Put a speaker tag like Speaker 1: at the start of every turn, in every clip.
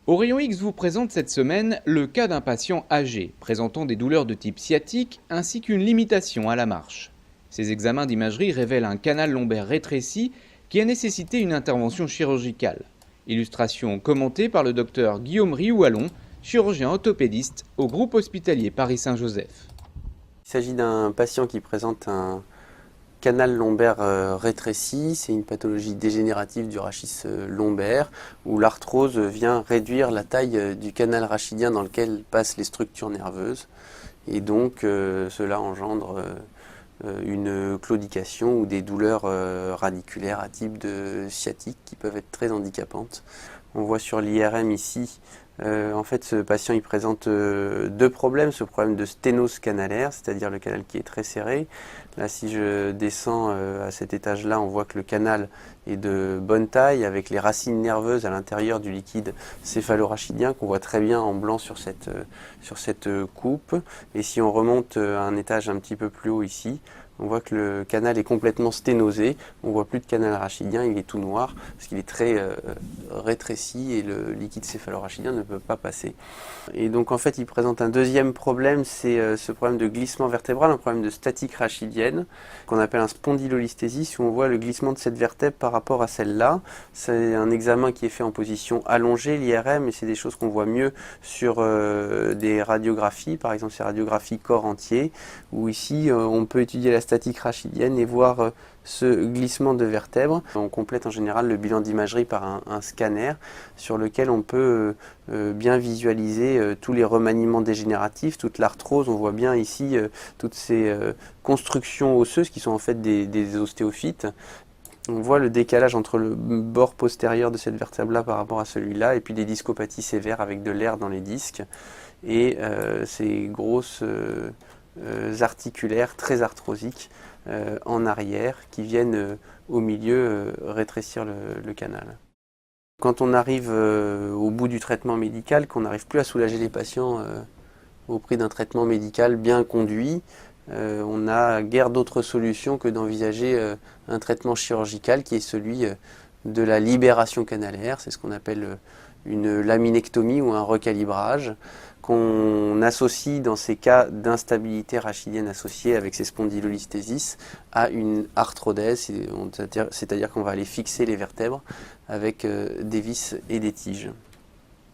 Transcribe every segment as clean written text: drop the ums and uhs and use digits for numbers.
Speaker 1: Au rayon X vous présente cette semaine le cas d'un patient âgé, présentant des douleurs de type sciatique ainsi qu'une limitation à la marche. Ces examens d'imagerie révèlent un canal lombaire rétréci qui a nécessité une intervention chirurgicale. Illustration commentée par le docteur Guillaume Riouallon, chirurgien orthopédiste au groupe hospitalier Paris-Saint-Joseph.
Speaker 2: Il s'agit d'un patient qui présente un canal lombaire rétréci. C'est une pathologie dégénérative du rachis lombaire où l'arthrose vient réduire la taille du canal rachidien dans lequel passent les structures nerveuses. Et donc cela engendre une claudication ou des douleurs radiculaires à type de sciatique qui peuvent être très handicapantes. On voit sur l'IRM ici, en fait ce patient il présente deux problèmes, ce problème de sténose canalaire, c'est-à-dire le canal qui est très serré. Là si je descends à cet étage-là, on voit que le canal est de bonne taille avec les racines nerveuses à l'intérieur du liquide céphalorachidien qu'on voit très bien en blanc sur cette coupe. Et si on remonte à un étage un petit peu plus haut ici, on voit que le canal est complètement sténosé, on voit plus de canal rachidien, il est tout noir parce qu'il est très rétréci et le liquide céphalorachidien ne peut pas passer. Et donc en fait il présente un deuxième problème, c'est ce problème de glissement vertébral, un problème de statique rachidienne qu'on appelle un spondylolisthésis où on voit le glissement de cette vertèbre par rapport à celle-là. C'est un examen qui est fait en position allongée, l'IRM, et c'est des choses qu'on voit mieux sur des radiographies, par exemple ces radiographies corps entier, où ici on peut étudier la statique rachidienne et voir ce glissement de vertèbres. On complète en général le bilan d'imagerie par un scanner sur lequel on peut bien visualiser tous les remaniements dégénératifs, toute l'arthrose. On voit bien ici toutes ces constructions osseuses qui sont en fait des ostéophytes. On voit le décalage entre le bord postérieur de cette vertèbre-là par rapport à celui-là et puis des discopathies sévères avec de l'air dans les disques et ces grosses articulaires très arthrosiques en arrière qui viennent au milieu rétrécir le canal. Quand on arrive au bout du traitement médical, qu'on n'arrive plus à soulager les patients au prix d'un traitement médical bien conduit, on n'a guère d'autre solution que d'envisager un traitement chirurgical qui est celui de la libération canalaire. C'est ce qu'on appelle une laminectomie ou un recalibrage qu'on associe dans ces cas d'instabilité rachidienne associée avec ces spondylolisthésis à une arthrodèse, c'est-à-dire qu'on va aller fixer les vertèbres avec des vis et des tiges.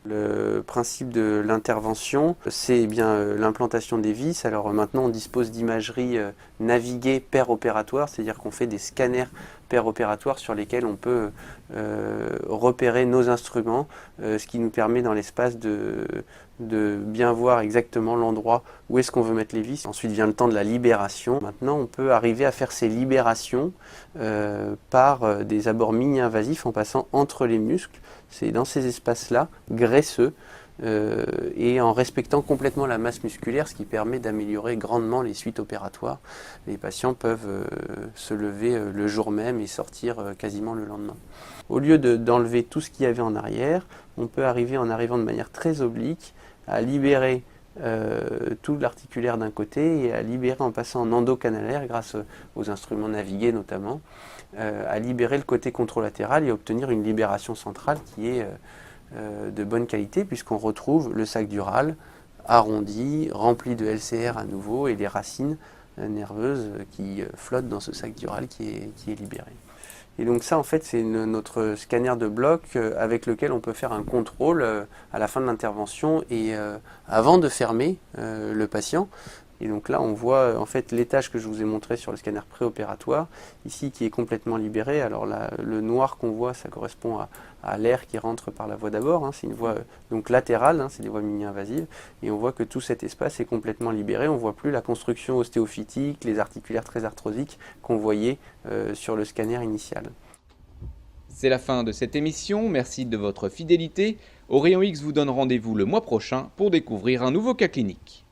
Speaker 2: Le principe de l'intervention, c'est bien l'implantation des vis. Alors maintenant, on dispose d'imagerie naviguée per-opératoire, c'est-à-dire qu'on fait des scanners per-opératoires sur lesquels on peut repérer nos instruments, ce qui nous permet dans l'espace de bien voir exactement l'endroit où est-ce qu'on veut mettre les vis. Ensuite vient le temps de la libération. Maintenant, on peut arriver à faire ces libérations par des abords mini-invasifs en passant entre les muscles. C'est dans ces espaces-là, graisseux, et en respectant complètement la masse musculaire, ce qui permet d'améliorer grandement les suites opératoires. Les patients peuvent se lever le jour même et sortir quasiment le lendemain. Au lieu d'enlever tout ce qu'il y avait en arrière, on peut arriver en arrivant de manière très oblique à libérer tout l'articulaire d'un côté et à libérer en passant en endocanalaire grâce aux instruments navigués notamment, à libérer le côté contralatéral et obtenir une libération centrale qui est de bonne qualité puisqu'on retrouve le sac dural arrondi, rempli de LCR à nouveau et les racines nerveuses qui flottent dans ce sac dural qui est libéré. Et donc ça en fait c'est notre scanner de bloc avec lequel on peut faire un contrôle à la fin de l'intervention et avant de fermer le patient. Et donc là on voit en fait l'étage que je vous ai montré sur le scanner préopératoire, ici qui est complètement libéré. Alors là, le noir qu'on voit ça correspond à l'air qui rentre par la voie d'abord, hein. C'est une voie donc latérale, hein, c'est des voies mini-invasives. Et on voit que tout cet espace est complètement libéré, on ne voit plus la construction ostéophytique, les articulaires très arthrosiques qu'on voyait sur le scanner initial.
Speaker 1: C'est la fin de cette émission, merci de votre fidélité. Au rayon X vous donne rendez-vous le mois prochain pour découvrir un nouveau cas clinique.